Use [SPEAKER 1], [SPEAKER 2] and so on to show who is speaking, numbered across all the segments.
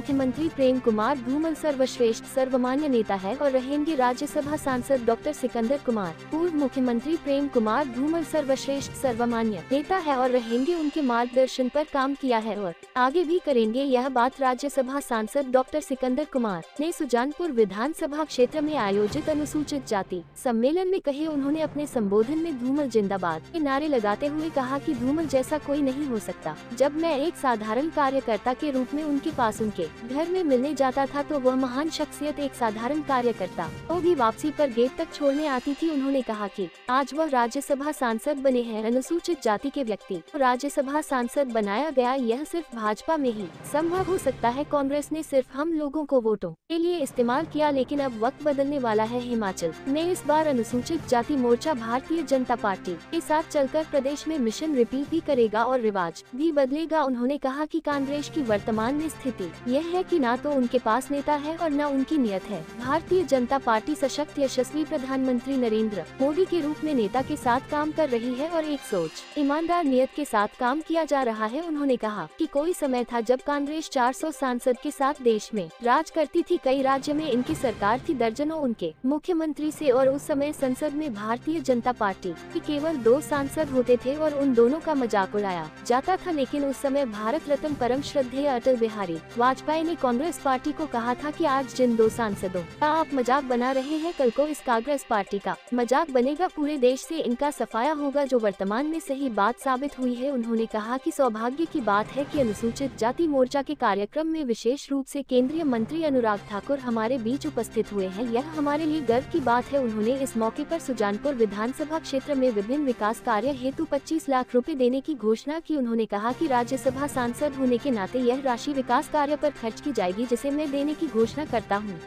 [SPEAKER 1] मुख्यमंत्री प्रेम कुमार धूमल सर्वश्रेष्ठ सर्वमान्य नेता है और रहेंगे। राज्यसभा सांसद डॉक्टर सिकंदर कुमार। पूर्व मुख्यमंत्री प्रेम कुमार धूमल सर्वश्रेष्ठ सर्वमान्य नेता है और रहेंगे। उनके मार्गदर्शन पर काम किया है और आगे भी करेंगे। यह बात राज्यसभा सांसद डॉक्टर सिकंदर कुमार ने सुजानपुर विधानसभा क्षेत्र में आयोजित अनुसूचित जाति सम्मेलन में कही। उन्होंने अपने संबोधन में धूमल जिंदाबाद के नारे लगाते हुए कहा कि धूमल जैसा कोई नहीं हो सकता। जब मैं एक साधारण कार्यकर्ता के रूप में उनके पास उनके घर में मिलने जाता था तो वह महान शख्सियत एक साधारण कार्यकर्ता वो भी वापसी पर गेट तक छोड़ने आती थी। उन्होंने कहा कि आज वह राज्यसभा सांसद बने हैं। अनुसूचित जाति के व्यक्ति को राज्यसभा सांसद बनाया गया, यह सिर्फ भाजपा में ही संभव हो सकता है। कांग्रेस ने सिर्फ हम लोगों को वोटों के लिए इस्तेमाल किया, लेकिन अब वक्त बदलने वाला है। हिमाचल में इस बार अनुसूचित जाति मोर्चा भारतीय जनता पार्टी के साथ चलकर प्रदेश में मिशन रिपीट भी करेगा और रिवाज भी बदलेगा। उन्होंने कहा कि कांग्रेस की वर्तमान में स्थिति यह है कि ना तो उनके पास नेता है और न उनकी नियत है। भारतीय जनता पार्टी सशक्त यशस्वी प्रधानमंत्री नरेंद्र मोदी के रूप में नेता के साथ काम कर रही है और एक सोच ईमानदार नियत के साथ काम किया जा रहा है। उन्होंने कहा कि कोई समय था जब कांग्रेस 400 सांसद के साथ देश में राज करती थी। कई राज्य में इनकी सरकार थी, दर्जनों उनके मुख्यमंत्री से, और उस समय संसद में भारतीय जनता पार्टी के केवल 2 सांसद होते थे और उन दोनों का मजाक उड़ाया जाता था। लेकिन उस समय भारत रत्न परम श्रद्धेय अटल बिहारी वाजपेयी ने कांग्रेस पार्टी को कहा था कि आज जिन 2 सांसदों का आप मजाक बना रहे हैं, कल को इस कांग्रेस पार्टी का मजाक बनेगा, पूरे देश से इनका सफाया होगा, जो वर्तमान में सही बात साबित हुई है। उन्होंने कहा कि सौभाग्य की बात है कि अनुसूचित जाति मोर्चा के कार्यक्रम में विशेष रूप से केंद्रीय मंत्री अनुराग ठाकुर हमारे बीच उपस्थित हुए हैं। यह हमारे लिए गर्व की बात है। उन्होंने इस मौके पर सुजानपुर विधानसभा क्षेत्र में विभिन्न विकास कार्य हेतु 25 लाख रुपए देने की घोषणा की। उन्होंने कहा कि राज्यसभा सांसद होने के नाते यह राशि विकास कार्य पर खर्च की जाएगी, जिसे मैं देने की घोषणा करता हूँ।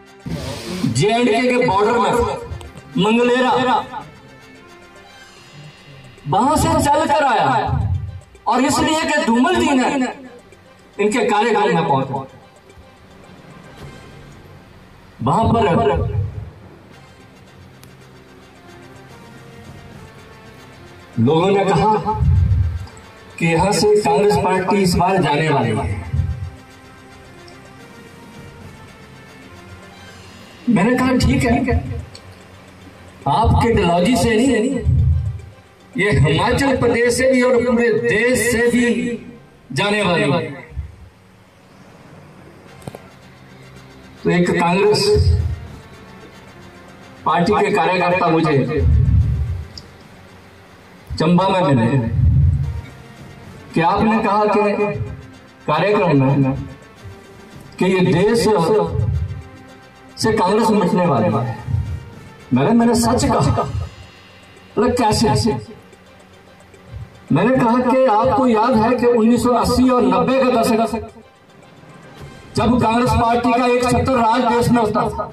[SPEAKER 2] जे&के के बॉर्डर में मंगलेरा वहां से चल कर आया और इसलिए कि धूमल जी ने इनके कार्यक्रम में पहुंचे। वहां पर लोगों ने कहा कि यहां से कांग्रेस पार्टी इस बार जाने वाली है। मैंने कहा ठीक है, आपके डिलॉजी से नहीं, ये हिमाचल प्रदेश से भी और पूरे देश से भी जाने वाली है। तो एक कांग्रेस पार्टी के कार्यकर्ता मुझे चंबा में मिले कि आपने कहा कि कार्यक्रम में कि ये देश से कांग्रेस मिटने वाली है। मैंने सच कहा, कैसे? मैंने कहा कि आपको याद है कि 1980 और 90 का दशक जब कांग्रेस पार्टी का एक छत्र राज देश में होता था,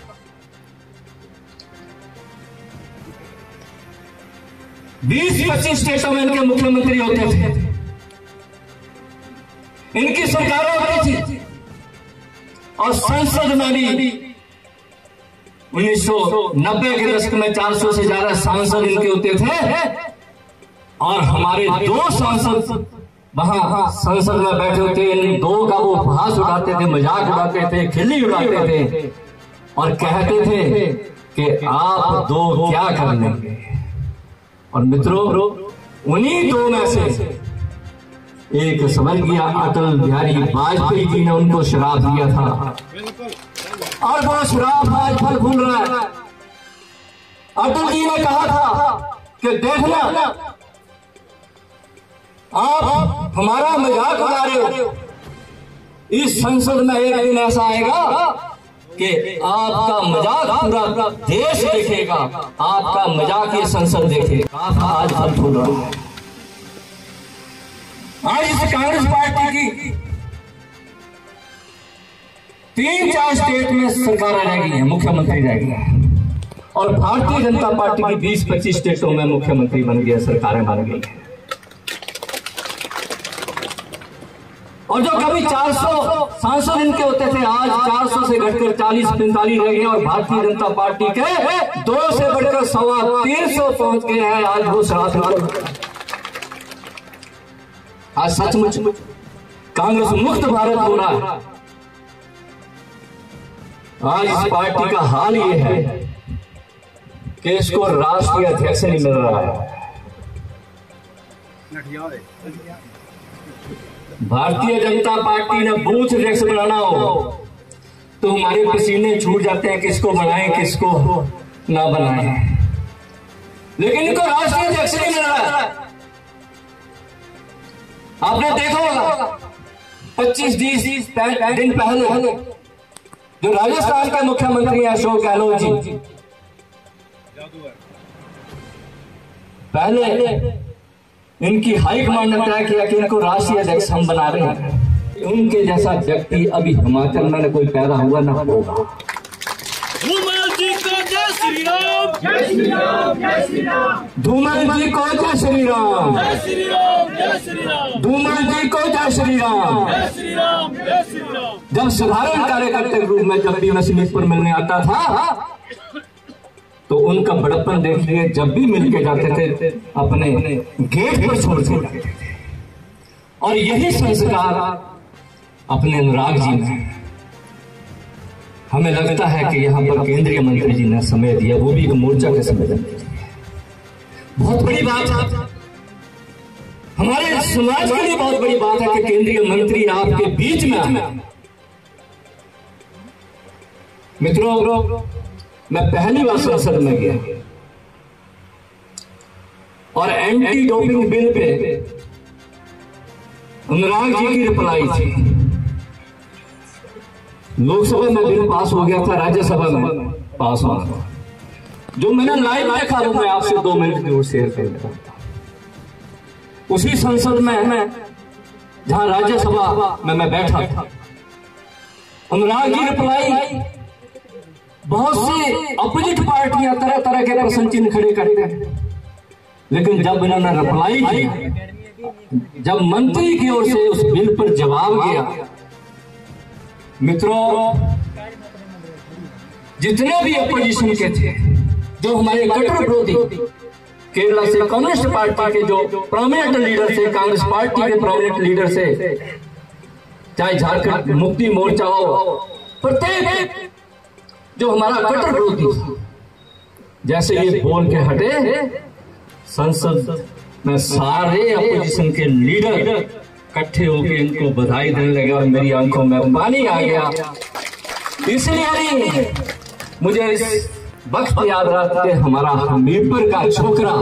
[SPEAKER 2] 20-25 स्टेटों में इनके मुख्यमंत्री होते थे, इनकी सरकारें होती थी और संसद में भी 1990 के दशक में 400 से ज्यादा सांसद इनके होते थे और हमारे 2 सांसद वहां संसद में बैठे होते। इन 2 का वो उपहास उड़ाते थे, मजाक उड़ाते थे, खिल्ली उड़ाते थे और कहते थे कि आप 2 क्या कर लेंगे। और मित्रों, उन्हीं 2 में से एक स्वर्गीय अटल बिहारी वाजपेयी जी ने उनको शराब दिया था और वो शराब आज फल फूल रहा है। अटल जी ने कहा था कि देखना, आप हमारा मजाक उड़ा रहे हो, इस संसद में एक दिन ऐसा आएगा कि आपका मजाक पूरा देश देखेगा, आपका मजाक ये संसद देखेगा। आज फल फूल रहा है। आज इस कांग्रेस पार्टी की 3-4 स्टेट में सरकारें रह गई हैं, मुख्यमंत्री रह गए हैं और भारतीय जनता पार्टी की 20-25 स्टेटों में मुख्यमंत्री बन गए, सरकारें बन गई हैं। और जो कभी 400 सांसद इनके होते थे, आज 400 से घटकर 40-45 रह गए और भारतीय जनता पार्टी के 2 से बढ़कर 350 पहुंच गए हैं। आज वो शराब, आज सचमुच कांग्रेस मुक्त भारत हो रहा है। आज इस पार्टी का हाल ये है कि इसको राष्ट्रीय अध्यक्ष नहीं मिल रहा है। भारतीय जनता पार्टी ने बूथ अध्यक्ष बनाना हो तो हमारे पसीने छूट जाते हैं, किसको बनाएं किसको ना बनाएं, लेकिन इनको राष्ट्रीय अध्यक्ष नहीं मिल रहा है। आपने देखा होगा 25 दिन पहले जो राजस्थान के मुख्यमंत्री अशोक गहलोत जी पहले इनकी हाईकमांड ने तय किया कि इनको राष्ट्रीय अध्यक्ष हम बना रहे हैं। उनके जैसा व्यक्ति अभी हिमाचल में कोई पैदा हुआ ना होगा।
[SPEAKER 3] धूमल जी को जय श्री राम, जय श्री राम, जय श्री राम।
[SPEAKER 2] धूमल जी को जय श्री राम,
[SPEAKER 3] जय श्री राम, जय श्री राम।
[SPEAKER 2] धूमल जी को जय श्री राम,
[SPEAKER 3] जय श्री राम, जय श्री राम।
[SPEAKER 2] जब साधारण कार्यकर्ता के रूप में जब भी मैं समिति पर मिलने आता था तो उनका बड़प्पन देखिए, जब भी मिलके जाते थे अपने गेट पर छोड़ के जाते थे। और यही संस्कार अपने अनुराग जी में हमें लगता है कि यहाँ पर केंद्रीय मंत्री जी ने समय दिया, वो भी एक मोर्चा के संबोधन के लिए। बहुत बड़ी बात है, हमारे समाज के लिए बहुत बड़ी बात है कि केंद्रीय मंत्री आपके बीच में आए। मित्रों, मैं पहली बार संसद में गया और anti doping bill pay Anurag ji की रिप्लाई थी। लोकसभा में बिल पास हो गया था, राज्यसभा में पास हुआ था। जो मैंने लाइव देखा वो मैं आपसे 2 मिनट जरूर शेयर कर देता हूं। उसी संसद में जहां राज्यसभा में मैं बैठा था, अनुराग जी रिप्लाई, बहुत सी अपोजिट पार्टियां तरह तरह के प्रश्न चिन्ह खड़े करते हैं, लेकिन जब इन्होंने रिप्लाई की, जब मंत्री की ओर से उस बिल पर जवाब गया, मित्रों जितने भी अपोजिशन के थे, जो हमारे कट्टर विरोधी केरला से कम्युनिस्ट पार्टी के जो प्रोमिनेंट लीडर थे, कांग्रेस पार्टी के प्रोमिनेंट लीडर से, चाहे झारखंड मुक्ति मोर्चा हो, प्रत्येक जो हमारा कट्टर विरोधी था, जैसे ये बोल के हटे, संसद में सारे अपोजिशन के लीडर इकट्ठे होकर इनको बधाई देने लगे और मेरी आंखों में पानी आ गया। इसलिए मुझे इस वक्त याद रहा कि हमारा हमीरपुर का छोकरा